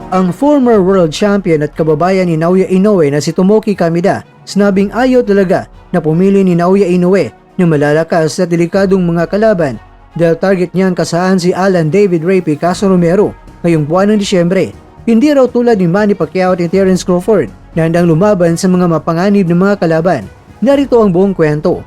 Ang former world champion at kababayan ni Naoya Inoue na si Tomoki Kamida sinabing ayaw talaga na pumili ni Naoya Inoue ng malalakas at delikadong mga kalaban dahil target niyan kasahan si Alan David Ray Picasso Romero ngayong buwan ng Disyembre. Hindi raw tulad ni Manny Pacquiao at Terence Crawford na handang lumaban sa mga mapanganib na mga kalaban. Narito ang buong kwento.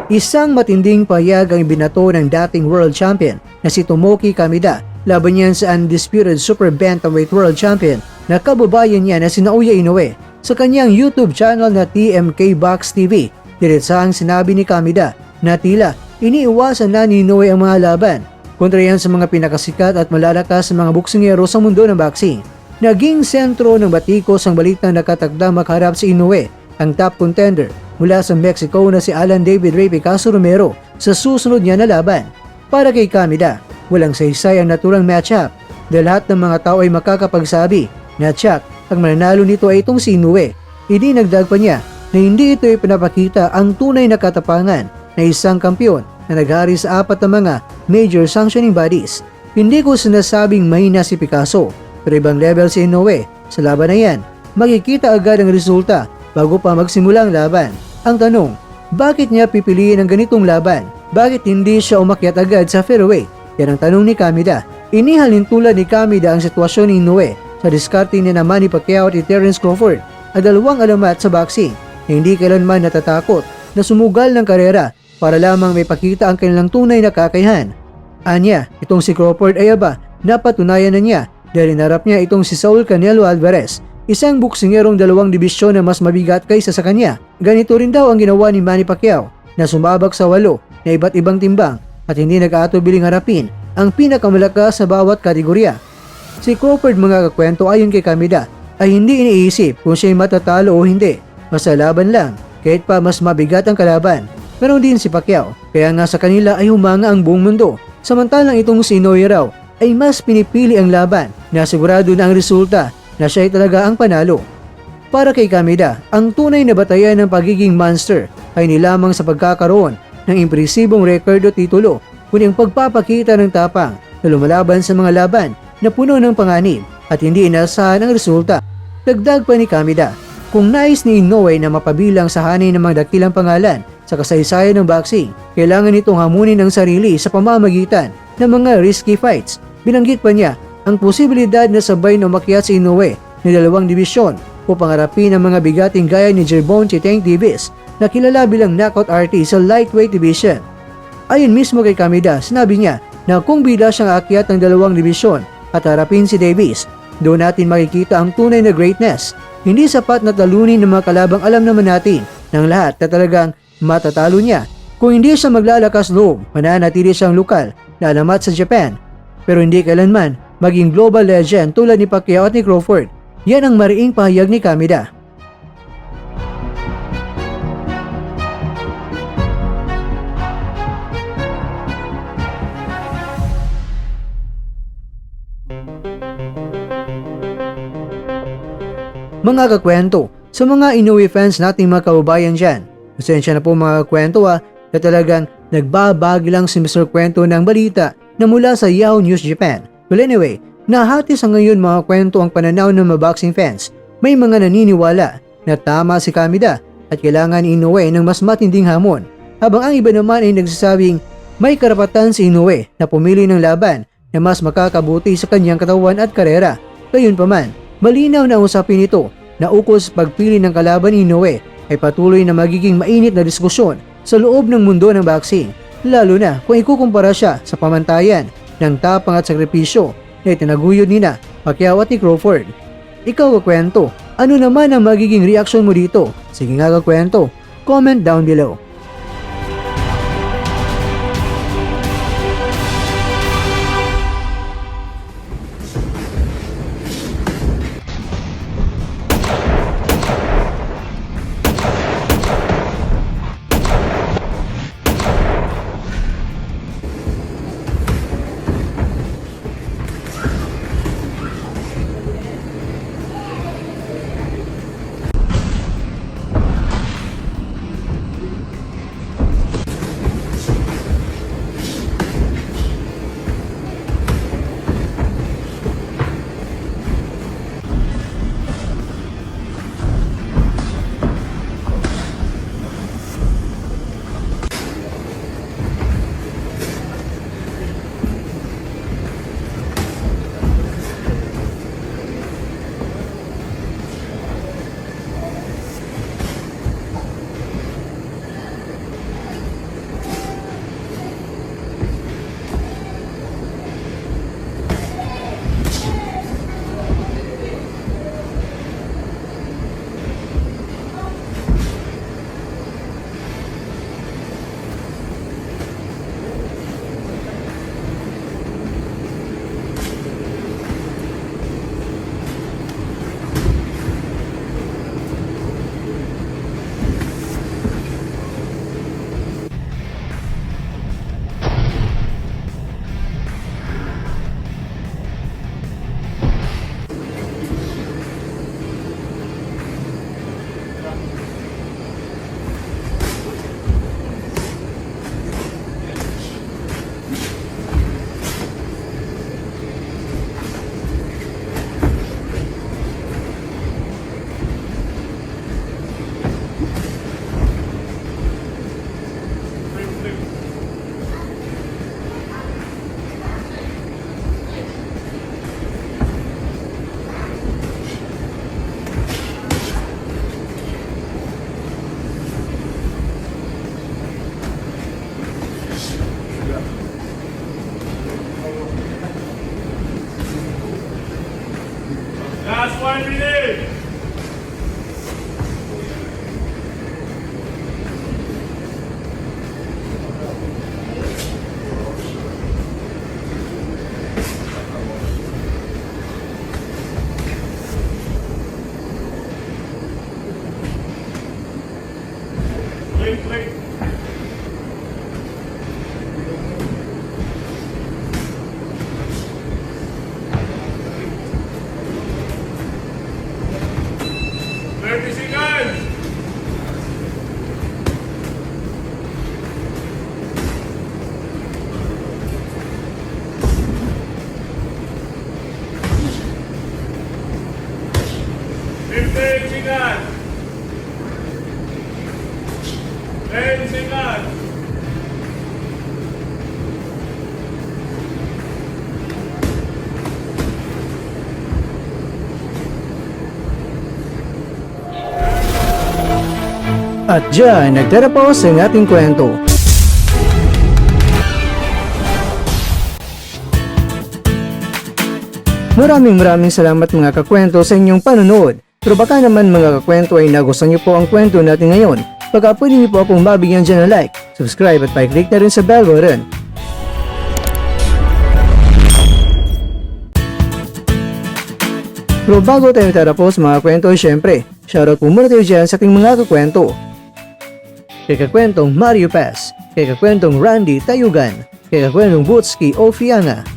Isang matinding payag ang binato ng dating world champion na si Tomoki Kamida laban niyan sa undisputed super bantamweight world champion na kababayan niya na si Naoya Inoue. Sa kanyang YouTube channel na TMK Box TV, diretsahang sinabi ni Kamida na tila iniiwasan na ni Inoue ang mga laban. Kontra yan sa mga pinakasikat at malalakas sa mga boksingero sa mundo ng boxing. Naging sentro ng batikos ang balitang nakatakdang makaharap si Inoue, ang top contender mula sa Mexico na si Alan David Ray Picasso Romero sa susunod niya na laban. Para kay Kamida, walang saysay ang naturang matchup dahil lahat ng mga tao ay makakapagsabi na tsak ang mananalo nito ay itong si Inoue. Idinagdag pa niya na hindi ito ay pinapakita ang tunay na katapangan na isang kampyon na naghari sa 4 na mga major sanctioning bodies. Hindi ko sinasabing mahina si Picasso, pero ibang level si Inoue. Sa laban na yan, makikita agad ang resulta bago pa magsimula ang laban. Ang tanong, bakit niya pipiliin ang ganitong laban? Bakit hindi siya umakyat agad sa featherweight? Yan ang tanong ni Kamida. Inihalin tulad ni Kamida ang sitwasyon ni Inoue sa diskarte ni Manny Pacquiao at Terence Crawford at dalawang alamat sa boxing na hindi kailanman natatakot na sumugal ng karera para lamang may pakita ang kanilang tunay na kakayahan. Anya, itong si Crawford ay aba, napatunayan na niya dahil inarap niya itong si Saul Canelo Alvarez, isang buksingerong 2 dibisyon na mas mabigat kaysa sa kanya. Ganito rin daw ang ginawa ni Manny Pacquiao na sumabak sa 8 na iba't ibang timbang at hindi nag-aatubiling harapin ang pinakamalakas sa bawat kategorya. Si Crawford, mga kakwento, ayon kay Kamida, ay hindi iniisip kung siya'y matatalo o hindi. Basta laban lang, kahit pa mas mabigat ang kalaban. Pero din si Pacquiao, kaya nga sa kanila ay humanga ang buong mundo. Samantalang itong si Inoue raw ay mas pinipili ang laban na sigurado na ang resulta na siya ay talaga ang panalo. Para kay Kamida, ang tunay na batayan ng pagiging monster ay hindi lamang sa pagkakaroon ng impresibong record o titulo, kundi ang pagpapakita ng tapang na lumalaban sa mga laban na puno ng panganib at hindi inaasahan ang resulta. Dagdag pa ni Kamida, kung nais ni Inoue na mapabilang sa hanay ng mga dakilang pangalan sa kasaysayan ng boxing, kailangan nitong hamunin ang sarili sa pamamagitan ng mga risky fights. Binanggit pa niya ang posibilidad na sabay na umakyat si Inoue ng 2 dibisyon upang harapin ang mga bigating gaya ni Gervonta Tank Davis na kilala bilang knockout artist sa lightweight division. Ayon mismo kay Kamida, sinabi niya na kung bida siyang aakyat ng 2 dibisyon at harapin si Davis, doon natin makikita ang tunay na greatness. Hindi sapat na talunin ng mga kalabang alam naman natin ng lahat na talagang matatalo niya. Kung hindi siya maglalakas loob, mananatili siyang lokal na alamat sa Japan. Pero hindi kailanman maging global legend tulad ni Pacquiao at ni Crawford. Yan ang mariing pahayag ni Kamida. Mga kakwento, sa mga Inoue fans nating mga kababayan dyan, pasensya na po mga kakwento na talagang nagbabagi lang si Mr. Kwento ng balita na mula sa Yahoo News Japan. Well anyway, nahati sa ngayon mga kwento ang pananaw ng mga boxing fans. May mga naniniwala na tama si Kamida at kailangan ni Inoue ng mas matinding hamon, habang ang iba naman ay nagsasabing may karapatan si Inoue na pumili ng laban na mas makakabuti sa kanyang katawan at karera. Gayunpaman, malinaw na usapin ito na ukol sa pagpili ng kalaban ni Inoue ay patuloy na magiging mainit na diskusyon sa loob ng mundo ng boxing, lalo na kung ikukumpara siya sa pamantayan ng tapang at sakripisyo na itinaguyod nina Pacquiao at ni Crawford. Ikaw kakwento, ano naman ang magiging reaksyon mo dito? Sige nga kakwento, comment down below. seconds. 10 seconds. At dyan, nagtatapos ang ating kwento. Maraming salamat mga kakwento sa inyong panonood. Pero baka naman mga kakwento ay nagustuhan niyo po ang kwento natin ngayon. Baka pwede niyo po akong mabigyan dyan ng like, subscribe at pa-click na rin sa bell button. Pero bago tayo tatapos mga kwento, syempre, shoutout po muna tayo dyan sa ating mga kakwento. Kay kakwentong Mario Paz, kay kakwentong Randy Tayugan, kay kakwentong Butski Ofianga,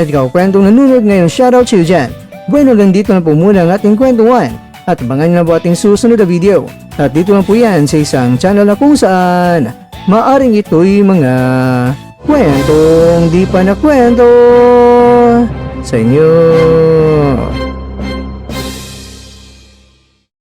at kakwentong nanonood ngayon, shoutout sa iyo dyan. Bueno, hanggang dito na po muna ang ating kwentuhan at abangan nyo na po ating susunod na video. At dito lang po yan sa isang channel na kung saan maaring ito'y mga kwentong di pa na kwento sa inyo.